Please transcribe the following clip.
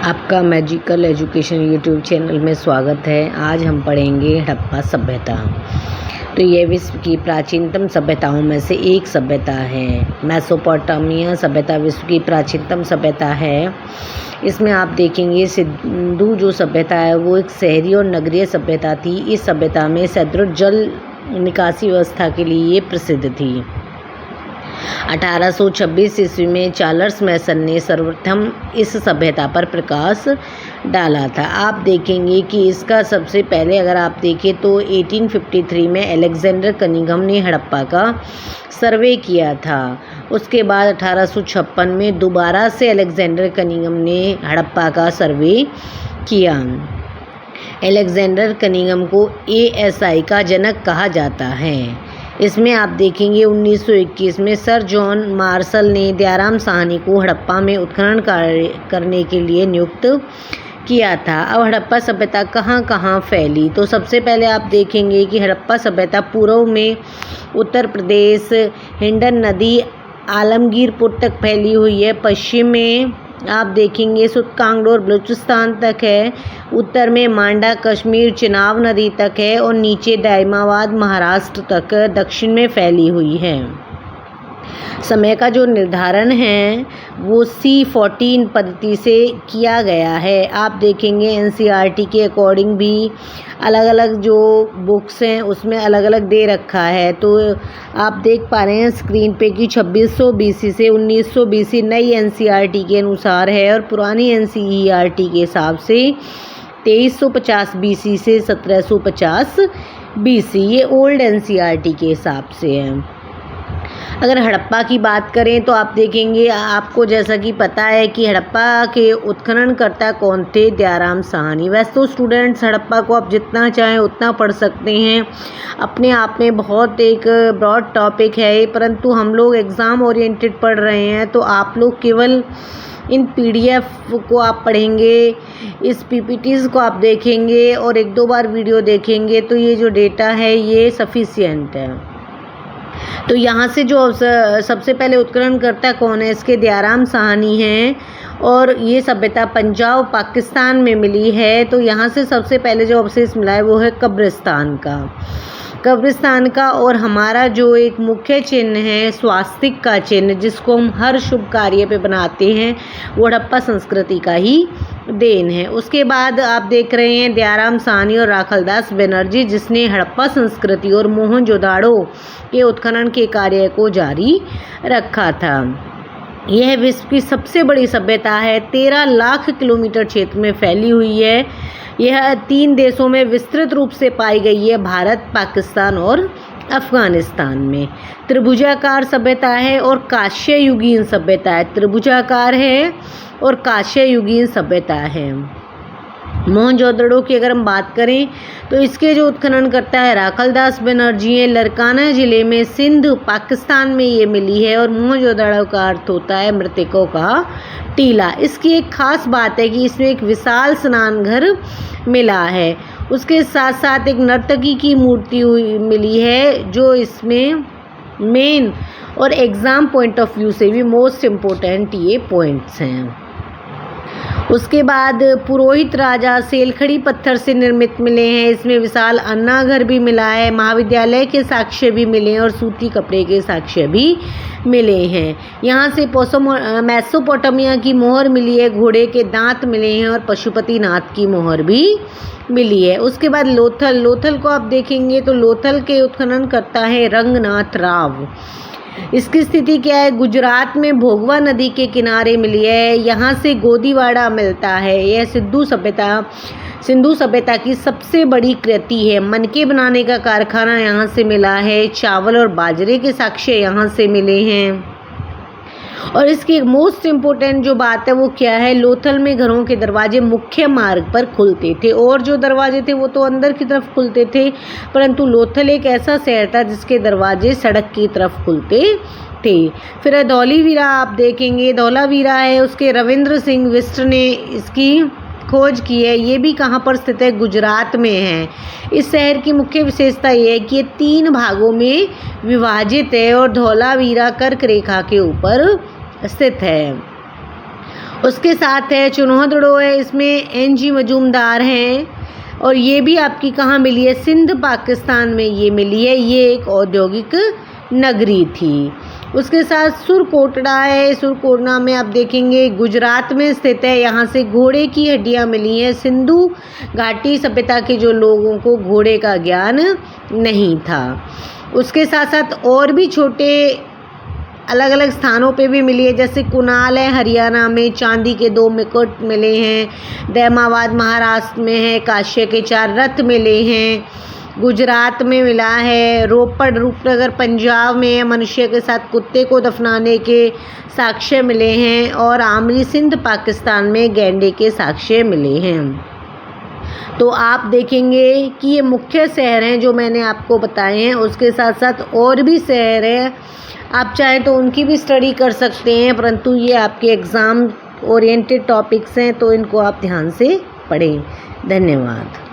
आपका magical education YouTube channel में स्वागत है। आज हम पढ़ेंगे हड़प्पा सभ्यता। तो ये विश्व की प्राचीनतम सभ्यताओं में से एक सभ्यता है। मेसोपोटामिया सभ्यता विश्व की प्राचीनतम सभ्यता है। इसमें आप देखेंगे सिंधु जो सभ्यता है वो एक शहरी और नगरीय सभ्यता थी। इस सभ्यता में सुदृढ़ जल निकासी व्यवस्था के लिए ये प्रसिद्ध थी। 1826 ईस्वी में चार्ल्स मैसन ने सर्वप्रथम इस सभ्यता पर प्रकाश डाला था। आप देखेंगे कि इसका सबसे पहले अगर आप देखें तो 1853 में अलेक्जेंडर कनिंघम ने हड़प्पा का सर्वे किया था। उसके बाद 1856 में दोबारा से अलेक्जेंडर कनिंघम ने हड़प्पा का सर्वे किया। अलेक्जेंडर कनिंघम को ASI का जनक कहा जाता है। इसमें आप देखेंगे 1921 में सर जॉन मार्शल ने दयाराम साहनी को हड़प्पा में उत्खनन कार्य करने के लिए नियुक्त किया था। अब हड़प्पा सभ्यता कहाँ कहाँ फैली, तो सबसे पहले आप देखेंगे कि हड़प्पा सभ्यता पूर्व में उत्तर प्रदेश हिंडन नदी आलमगीरपुर तक फैली हुई है। पश्चिम में आप देखेंगे सुतकांगडोर बलूचिस्तान तक है। उत्तर में मांडा कश्मीर चिनाब नदी तक है और नीचे दाइमाबाद महाराष्ट्र तक दक्षिण में फैली हुई है। समय का जो निर्धारण है वो C14 पद्धति से किया गया है। आप देखेंगे NCERT के अकॉर्डिंग भी अलग अलग जो बुक्स हैं उसमें अलग अलग दे रखा है। तो आप देख पा रहे हैं स्क्रीन पे कि 2600 BC से 1900 BC नई NCERT के अनुसार है और पुरानी NCERT के हिसाब से 2350 BC से 1750 BC ये ओल्ड NCERT के हिसाब से है। अगर हड़प्पा की बात करें तो आप देखेंगे, आपको जैसा कि पता है कि हड़प्पा के उत्खननकर्ता कौन थे, दयाराम साहनी। वैसे तो स्टूडेंट्स हड़प्पा को आप जितना चाहें उतना पढ़ सकते हैं, अपने आप में बहुत एक ब्रॉड टॉपिक है, परंतु हम लोग एग्ज़ाम ओरिएंटेड पढ़ रहे हैं तो आप लोग केवल इन PDF को आप पढ़ेंगे, इस PPTs को आप देखेंगे और एक दो बार वीडियो देखेंगे तो ये जो डेटा है ये सफिशिएंट है। तो यहाँ से जो सबसे पहले उत्खननकर्ता कौन है, इसके दयाराम साहनी हैं और ये सभ्यता पंजाब पाकिस्तान में मिली है। तो यहाँ से सबसे पहले जो अवशेष मिला है वो है कब्रिस्तान का और हमारा जो एक मुख्य चिन्ह है स्वास्तिक का चिन्ह जिसको हम हर शुभ कार्य पे बनाते हैं वो हड़प्पा संस्कृति का ही देन है। उसके बाद आप देख रहे हैं दयाराम साहनी और राखलदास बनर्जी जिसने हड़प्पा संस्कृति और मोहनजोदाड़ो के उत्खनन के कार्य को जारी रखा था। यह विश्व की सबसे बड़ी सभ्यता है। 13 लाख किलोमीटर क्षेत्र में फैली हुई है। यह 3 देशों में विस्तृत रूप से पाई गई है, भारत, पाकिस्तान और अफगानिस्तान में। त्रिभुजाकार सभ्यता है और कांस्य युगीन सभ्यता है। त्रिभुजाकार है और कांस्य युगीन सभ्यता है। मोहनजोदड़ो की अगर हम बात करें तो इसके जो उत्खनन करता है राखलदास बनर्जी है। लरकाना ज़िले में सिंध पाकिस्तान में ये मिली है और मोहनजोदड़ो का अर्थ होता है मृतकों का टीला। इसकी एक खास बात है कि इसमें एक विशाल स्नान घर मिला है। उसके साथ साथ एक नर्तकी की मूर्ति मिली है जो इसमें मेन और एग्ज़ाम पॉइंट ऑफ व्यू से भी मोस्ट इम्पोर्टेंट ये पॉइंट्स हैं। उसके बाद पुरोहित राजा सेलखड़ी पत्थर से निर्मित मिले हैं। इसमें विशाल अन्ना घर भी मिला है, महाविद्यालय के साक्ष्य भी मिले हैं और सूती कपड़े के साक्ष्य भी मिले हैं। यहाँ से मेसोपोटामिया की मोहर मिली है, घोड़े के दांत मिले हैं और पशुपतिनाथ की मोहर भी मिली है। उसके बाद लोथल को आप देखेंगे तो लोथल के उत्खनन करता है रंगनाथ राव। इसकी स्थिति क्या है, गुजरात में भोगवा नदी के किनारे मिली है। यहाँ से गोदीवाड़ा मिलता है। यह सिंधु सभ्यता की सबसे बड़ी कृति है। मनके बनाने का कारखाना यहाँ से मिला है। चावल और बाजरे के साक्ष्य यहाँ से मिले हैं। और इसकी एक मोस्ट इम्पोर्टेंट जो बात है वो क्या है, लोथल में घरों के दरवाजे मुख्य मार्ग पर खुलते थे और जो दरवाजे थे वो तो अंदर की तरफ खुलते थे, परंतु लोथल एक ऐसा शहर था जिसके दरवाजे सड़क की तरफ खुलते थे। फिर धौलावीरा आप देखेंगे, धौलावीरा है उसके रविंद्र सिंह बिष्ट ने इसकी खोज की है। ये भी कहाँ पर स्थित है, गुजरात में है। इस शहर की मुख्य विशेषता ये है कि ये 3 भागों में विभाजित है और धौलावीरा कर्क रेखा के ऊपर स्थित है। उसके साथ है चुनौदड़ो है, इसमें NG मजूमदार हैं और ये भी आपकी कहाँ मिली है, सिंध पाकिस्तान में ये मिली है, ये एक औद्योगिक नगरी थी। उसके साथ सुरकोटड़ा है, सुरकोटड़ा में आप देखेंगे गुजरात में स्थित है, यहाँ से घोड़े की हड्डियाँ मिली हैं। सिंधु घाटी सभ्यता के जो लोगों को घोड़े का ज्ञान नहीं था। उसके साथ साथ और भी छोटे अलग अलग स्थानों पे भी मिली है, जैसे कुनाल है हरियाणा में, चांदी के 2 मुकुट मिले हैं। दैमाबाद महाराष्ट्र में है, काश्य के 4 रथ मिले हैं। गुजरात में मिला है। रोपड़ रूपनगर पंजाब में है, मनुष्य के साथ कुत्ते को दफनाने के साक्ष्य मिले हैं। और आमली सिंध पाकिस्तान में गैंडे के साक्ष्य मिले हैं। तो आप देखेंगे कि ये मुख्य शहर हैं जो मैंने आपको बताए हैं। उसके साथ साथ और भी शहर हैं, आप चाहें तो उनकी भी स्टडी कर सकते हैं, परंतु ये आपके एग्ज़ाम ओरिएंटेड टॉपिक्स हैं तो इनको आप ध्यान से पढ़ें। धन्यवाद।